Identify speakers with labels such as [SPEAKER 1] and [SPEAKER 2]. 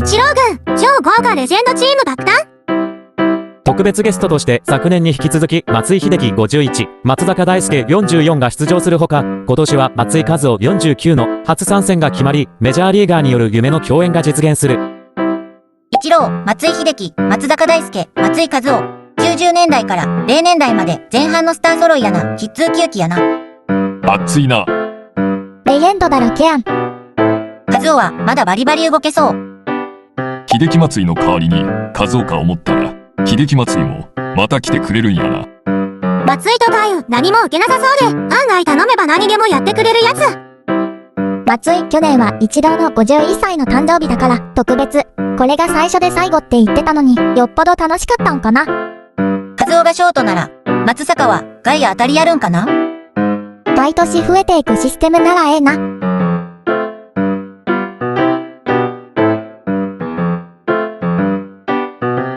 [SPEAKER 1] 一郎軍、超豪華レジェンドチーム爆誕。
[SPEAKER 2] 特別ゲストとして昨年に引き続き松井秀喜51、松坂大輔44が出場するほか、今年は松井一夫49の初参戦が決まり、メジャーリーガーによる夢の共演が実現する。
[SPEAKER 3] 一郎、松井秀喜、松坂大輔、松井一夫。90年代から0年代まで前半のスター揃いやな。筆通9期やな。
[SPEAKER 4] 熱いな。
[SPEAKER 5] レジェンドだらけやん。
[SPEAKER 3] 一夫はまだバリバリ動けそう。
[SPEAKER 4] 秀喜松井の代わりに和夫か思ったら、秀喜松井もまた来てくれるんやな。
[SPEAKER 1] 松井と太夫、何も受けなさそうで、案外頼めば何でもやってくれるやつ。
[SPEAKER 5] 松井、去年は一郎の51歳の誕生日だから特別。これが最初で最後って言ってたのに、よっぽど楽しかったんかな。
[SPEAKER 3] 一夫がショートなら、松坂は外野当たりやるんかな。
[SPEAKER 5] 毎年増えていくシステムならええな。